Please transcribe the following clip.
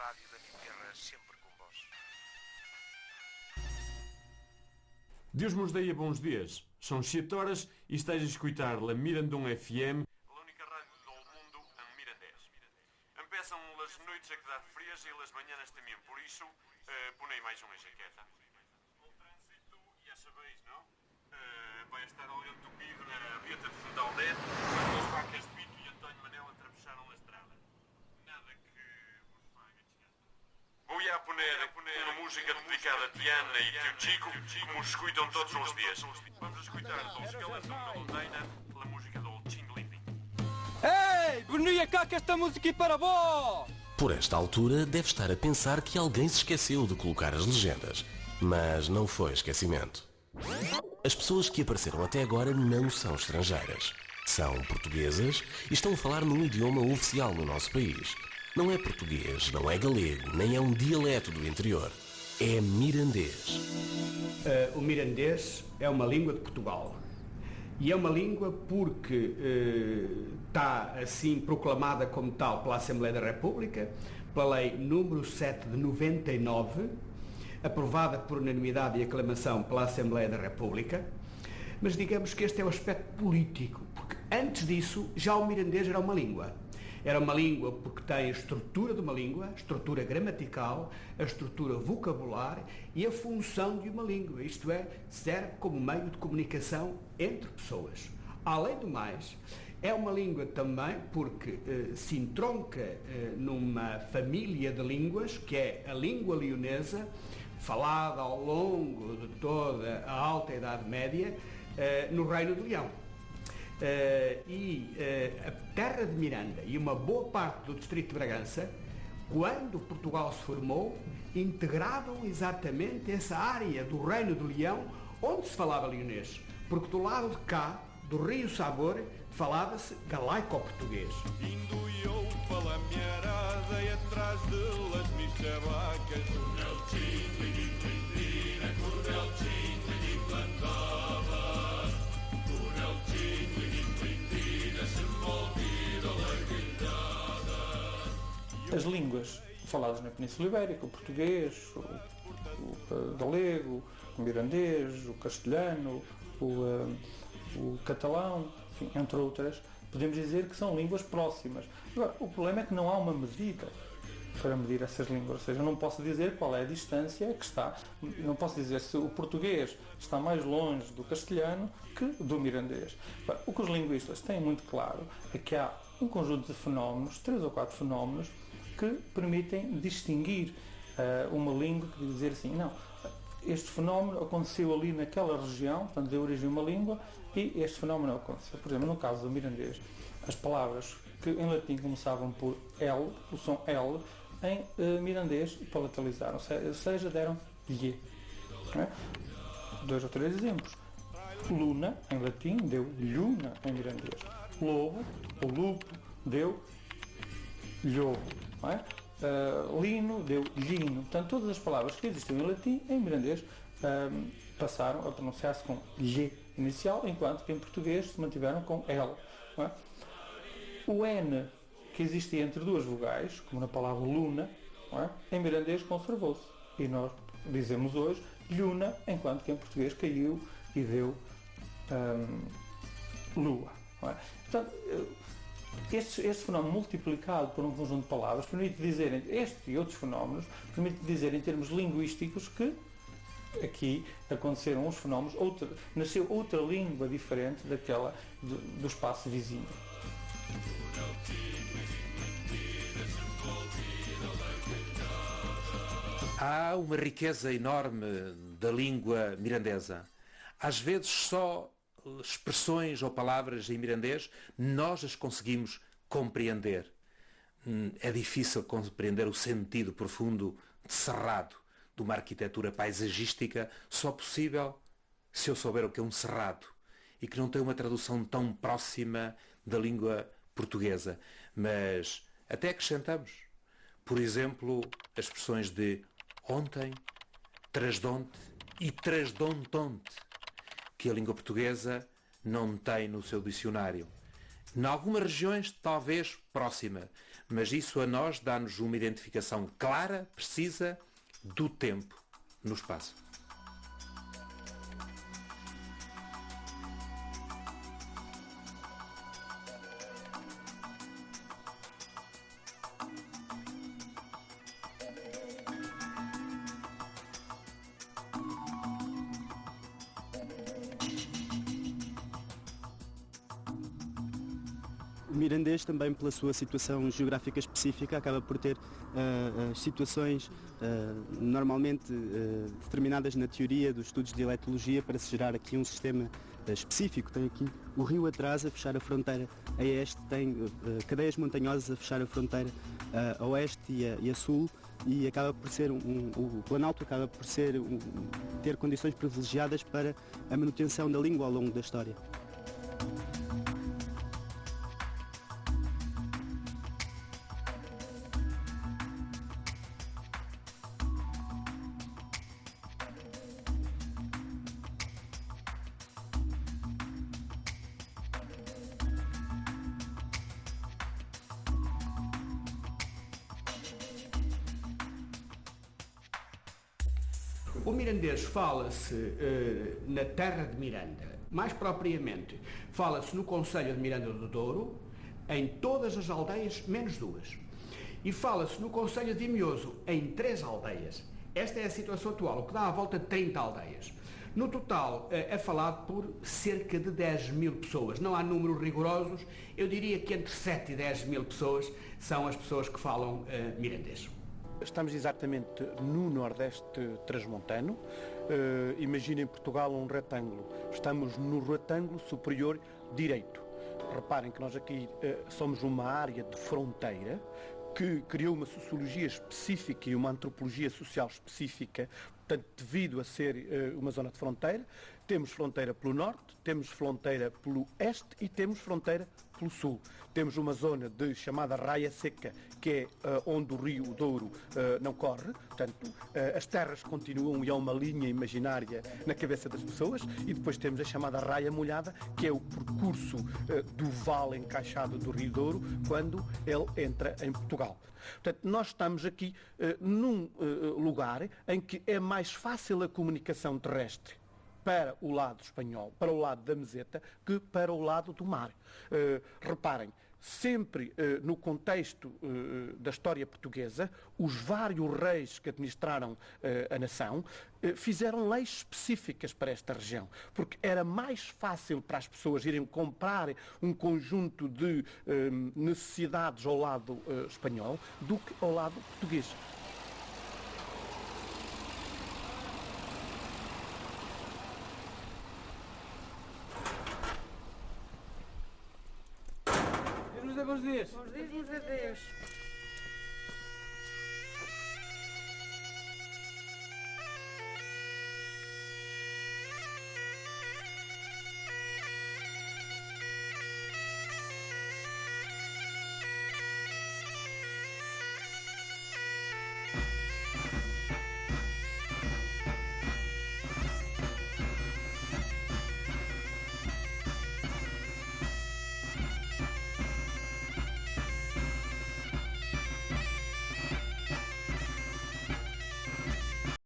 rádio da minha terra sempre com vós. Deus nos dê bons dias. São 7 horas e estás a escutar La Mirandão FM, a única rádio do mundo em mirandês. Empeçam as noites a quedar frias e as manhãs também, por isso, ponei mais uma jaqueta. O trânsito, já sabeis, não? Vai estar ali entupido na Rieta de Fundaldé, quando as vacas de Pito e António Manel atravessaram a estrada. Nada que vos faga descansar. Vou já poner uma música dedicada a Diana e Tio Chico, como os escutam todos os dias. Vamos escutar do Skeleton da Londaina, a música do Chin Limping. Ei, Bonia cá que esta música é para vós! Por esta altura, deve estar a pensar que alguém se esqueceu de colocar as legendas. Mas não foi esquecimento. As pessoas que apareceram até agora não são estrangeiras. São portuguesas e estão a falar num idioma oficial no nosso país. Não é português, não é galego, nem é um dialeto do interior. É mirandês. O mirandês é uma língua de Portugal. E é uma língua porque está assim proclamada como tal pela Assembleia da República, pela Lei número 7 de 99, aprovada por unanimidade e aclamação pela Assembleia da República. Mas digamos que este é o aspecto político, porque antes disso já o mirandês era uma língua. Era uma língua porque tem a estrutura de uma língua, a estrutura gramatical, a estrutura vocabular e a função de uma língua, isto é, serve como meio de comunicação entre pessoas. Além do mais, é uma língua também porque se entronca numa família de línguas, que é a língua leonesa, falada ao longo de toda a Alta Idade Média, no Reino de Leão. A terra de Miranda e uma boa parte do distrito de Bragança, quando Portugal se formou, integravam exatamente essa área do Reino de Leão onde se falava leonês, porque do lado de cá, do Rio Sabor, falava-se galaico-português. Indo eu pela minha arada e atrás delas michabacas. As línguas faladas na Península Ibérica, o português, o galego, o mirandês, o castelhano, o catalão, enfim, entre outras, podemos dizer que são línguas próximas. Agora, o problema é que não há uma medida para medir essas línguas, ou seja, eu não posso dizer qual é a distância que está, não posso dizer se o português está mais longe do castelhano que do mirandês. Agora, o que os linguistas têm muito claro é que há um conjunto de fenómenos, 3 ou 4 fenómenos, que permitem distinguir uma língua, que dizer assim, não, este fenómeno aconteceu ali naquela região, portanto deu origem a uma língua, e este fenómeno não aconteceu. Por exemplo, no caso do mirandês, as palavras que em latim começavam por L, o som L, em mirandês palatalizaram, ou seja, deram lhe. É? 2 ou 3 exemplos. Luna, em latim, deu lhuna em mirandês. Lobo, ou lupo, deu lhobo. Não é? Lino deu lino. Portanto, todas as palavras que existiam em latim, em mirandês, passaram a pronunciar-se com lhe inicial, enquanto que em português se mantiveram com L. Não é? O N, que existia entre 2 vogais, como na palavra luna, não é? Em mirandês conservou-se. E nós dizemos hoje lhuna, enquanto que em português caiu e deu lua. Não é? Portanto, este fenómeno multiplicado por um conjunto de palavras permite dizer, este e outros fenómenos, permite dizer em termos linguísticos que aqui aconteceram uns fenómenos, nasceu outra língua diferente daquela do espaço vizinho. Há uma riqueza enorme da língua mirandesa. Às vezes só expressões ou palavras em mirandês nós as conseguimos compreender. É difícil compreender o sentido profundo de cerrado, de uma arquitetura paisagística, só possível se eu souber o que é um cerrado e que não tem uma tradução tão próxima da língua portuguesa. Mas até acrescentamos, por exemplo, as expressões de ontem, trasdonte e trasdontonte, que a língua portuguesa não tem no seu dicionário. Em algumas regiões, talvez próxima, mas isso a nós dá-nos uma identificação clara, precisa, do tempo no espaço. O mirandês, também pela sua situação geográfica específica, acaba por ter situações normalmente determinadas na teoria dos estudos de dialetologia para se gerar aqui um sistema específico. Tem aqui o rio atrás a fechar a fronteira a este, tem cadeias montanhosas a fechar a fronteira a oeste e a sul, e acaba por ser o Planalto acaba por ser ter condições privilegiadas para a manutenção da língua ao longo da história. O mirandês fala-se na terra de Miranda, mais propriamente fala-se no concelho de Miranda do Douro, em todas as aldeias menos duas. E fala-se no concelho de Imioso, em 3 aldeias. Esta é a situação atual, o que dá à volta de 30 aldeias. No total é falado por cerca de 10.000 pessoas. Não há números rigorosos, eu diria que entre 7 e 10.000 pessoas são as pessoas que falam mirandês. Estamos exatamente no Nordeste transmontano. Imaginem Portugal um retângulo. Estamos no retângulo superior direito. Reparem que nós aqui somos uma área de fronteira que criou uma sociologia específica e uma antropologia social específica, portanto, devido a ser uma zona de fronteira. Temos fronteira pelo norte, temos fronteira pelo este e temos fronteira pelo sul. Temos uma zona chamada Raia Seca, que é onde o rio Douro não corre, portanto, as terras continuam e há uma linha imaginária na cabeça das pessoas, e depois temos a chamada Raia Molhada, que é o percurso do vale encaixado do rio Douro, quando ele entra em Portugal. Portanto, nós estamos aqui num lugar em que é mais fácil a comunicação terrestre para o lado espanhol, para o lado da meseta, que para o lado do mar. Reparem, sempre no contexto da história portuguesa, os vários reis que administraram a nação fizeram leis específicas para esta região, porque era mais fácil para as pessoas irem comprar um conjunto de necessidades ao lado espanhol do que ao lado português. Deus nos dê bons dias. Bons dias a Deus.